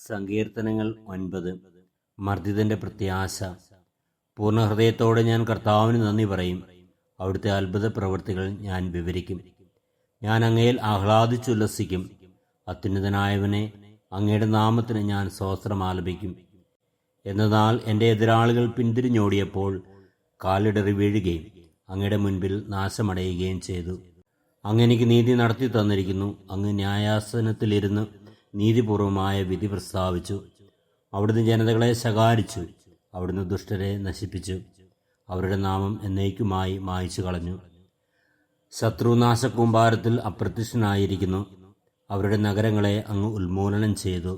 സങ്കീർത്തനങ്ങൾ 9. മർദ്ദിതന്റെ പ്രത്യാശ. പൂർണ്ണ ഹൃദയത്തോടെ ഞാൻ കർത്താവിന് നന്ദി പറയും. അവിടുത്തെ അത്ഭുത പ്രവൃത്തികൾ ഞാൻ വിവരിക്കും. ഞാൻ അങ്ങയിൽ ആഹ്ലാദിച്ചുല്ലസിക്കും. അത്യുന്നതനായവനെ, അങ്ങയുടെ നാമത്തിന് ഞാൻ സ്തോത്രം ആലപിക്കും. എന്നാൽ എൻ്റെ എതിരാളികൾ പിന്തിരിഞ്ഞോടിയപ്പോൾ കാലിടറി വീഴുകയും അങ്ങയുടെ മുൻപിൽ നാശമടയുകയും ചെയ്തു. അങ്ങ് എനിക്ക് നീതി നടത്തി തന്നിരിക്കുന്നു. അങ്ങ് ന്യായാസനത്തിലിരുന്ന് നീതിപൂർവമായ വിധി പ്രസ്താവിച്ചു. അവിടുന്ന് ജനതകളെ ശകാരിച്ചു. അവിടുന്ന് ദുഷ്ടരെ നശിപ്പിച്ചു. അവരുടെ നാമം എന്നേക്കുമായി മായ്ച്ചു കളഞ്ഞു. ശത്രുനാശകൂമ്പാരത്തിൽ അപ്രത്യക്ഷനായിരിക്കുന്നു. അവരുടെ നഗരങ്ങളെ അങ്ങ് ഉന്മൂലനം ചെയ്തു.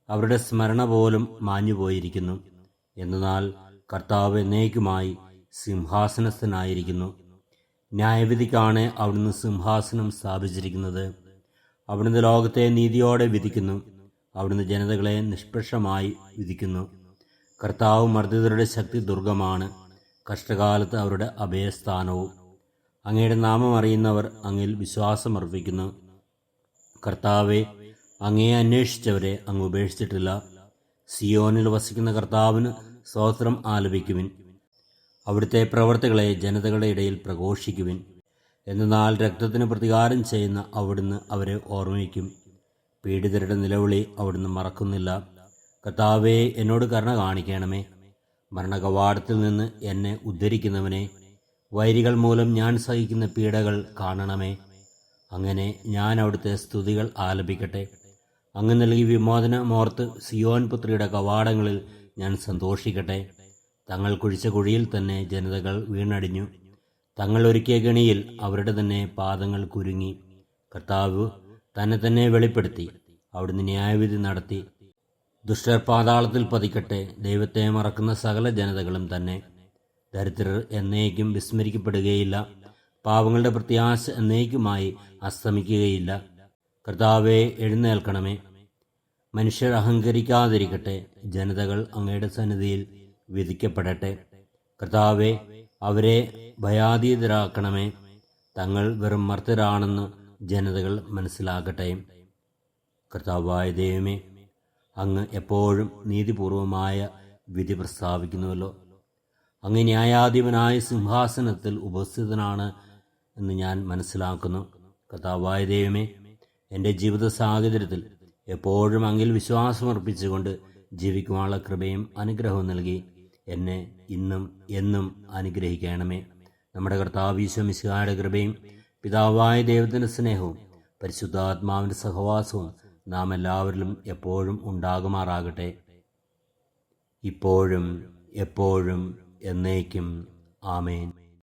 അവരുടെ സ്മരണ പോലും മാഞ്ഞുപോയിരിക്കുന്നു. എന്നാൽ കർത്താവ് എന്നേക്കുമായി സിംഹാസനസ്ഥനായിരിക്കുന്നു. ന്യായവിധിക്കാണ് അവിടുന്ന് സിംഹാസനം സ്ഥാപിച്ചിരിക്കുന്നത്. അവിടുന്ന് ലോകത്തെ നീതിയോടെ വിധിക്കുന്നു. അവിടുന്ന് ജനതകളെ നിഷ്പക്ഷമായി വിധിക്കുന്നു. കർത്താവ് മർദ്ദിതരുടെ ശക്തി ദുർഗമാണ്, കഷ്ടകാലത്ത് അവരുടെ അഭയസ്ഥാനവും. അങ്ങയുടെ നാമം അറിയുന്നവർ അങ്ങിൽ വിശ്വാസമർപ്പിക്കുന്നു. കർത്താവെ, അങ്ങയെ അന്വേഷിച്ചവരെ അങ്ങ് ഉപേക്ഷിച്ചിട്ടില്ല. സിയോനിൽ വസിക്കുന്ന കർത്താവിന് സ്തോത്രം ആലപിക്കുവിൻ. അവിടുത്തെ പ്രവർത്തികളെ ജനതകളുടെ ഇടയിൽ പ്രഘോഷിക്കുവിൻ. എന്നാൽ രക്തത്തിന് പ്രതികാരം ചെയ്യുന്ന അവിടുന്ന് അവരെ ഓർമ്മിക്കും. പീഡിതരുടെ നിലവിളി അവിടുന്ന് മറക്കുന്നില്ല. കർത്താവേ, എന്നോട് കരുണ കാണിക്കണമേ. മരണകവാടത്തിൽ നിന്ന് എന്നെ ഉദ്ധരിക്കുന്നവനെ, വൈരികൾ മൂലം ഞാൻ സഹിക്കുന്ന പീഡകൾ കാണണമേ. അങ്ങനെ ഞാൻ അവിടുത്തെ സ്തുതികൾ ആലപിക്കട്ടെ. അങ്ങ് നൽകി വിമോചനമോർത്ത് സിയോൻ പുത്രിയുടെ കവാടങ്ങളിൽ ഞാൻ സന്തോഷിക്കട്ടെ. തങ്ങൾ കുഴിച്ച കുഴിയിൽ തന്നെ ജനതകൾ വീണടിഞ്ഞു. തങ്ങൾ ഒരുക്കിയ ഗണിയിൽ അവരുടെ തന്നെ പാദങ്ങൾ കുരുങ്ങി. കർത്താവ് തന്നെ തന്നെ വെളിപ്പെടുത്തി. അവിടുന്ന് ന്യായവിധി നടത്തി. ദുഷ്ടർ പാതാളത്തിൽ പതിക്കട്ടെ. ദൈവത്തെ മറക്കുന്ന സകല ജനതകളും തന്നെ. ദരിദ്രർ എന്നേക്കും വിസ്മരിക്കപ്പെടുകയില്ല. പാവങ്ങളുടെ പ്രത്യാശ എന്നേക്കുമായി അസ്തമിക്കുകയില്ല. കർത്താവെ, എഴുന്നേൽക്കണമേ. മനുഷ്യർ അഹങ്കരിക്കാതിരിക്കട്ടെ. ജനതകൾ അങ്ങയുടെ സന്നിധിയിൽ വിധിക്കപ്പെടട്ടെ. കർത്താവെ, അവരെ ഭയാതീതരാക്കണമേ. തങ്ങൾ വെറും മർത്യരാണെന്ന് ജനതകൾ മനസ്സിലാക്കട്ടെ. കർത്താവായ ദൈവമേ, അങ്ങ് എപ്പോഴും നീതിപൂർവമായ വിധി പ്രസ്താവിക്കുന്നുവല്ലോ. അങ്ങ് ന്യായാധിപനായ സിംഹാസനത്തിൽ ഉപസ്ഥിതനാണ് എന്ന് ഞാൻ മനസ്സിലാക്കുന്നു. കർത്താവായ ദൈവമേ, എൻ്റെ ജീവിത സാഹചര്യത്തിൽ എപ്പോഴും അങ്ങിൽ വിശ്വാസമർപ്പിച്ചുകൊണ്ട് ജീവിക്കുവാനുള്ള കൃപയും അനുഗ്രഹവും നൽകി എന്നെ ഇന്നും എന്നും അനുഗ്രഹിക്കണമേ. നമ്മുടെ കർത്താവ് ഈശോ മിശിഹായുടെ കൃപയും പിതാവായ ദൈവത്തിൻ്റെ സ്നേഹവും പരിശുദ്ധാത്മാവിൻ്റെ സഹവാസവും നാം എല്ലാവരിലും എപ്പോഴും ഉണ്ടാകുമാറാകട്ടെ. ഇപ്പോഴും എപ്പോഴും എന്നേക്കും. ആമേൻ.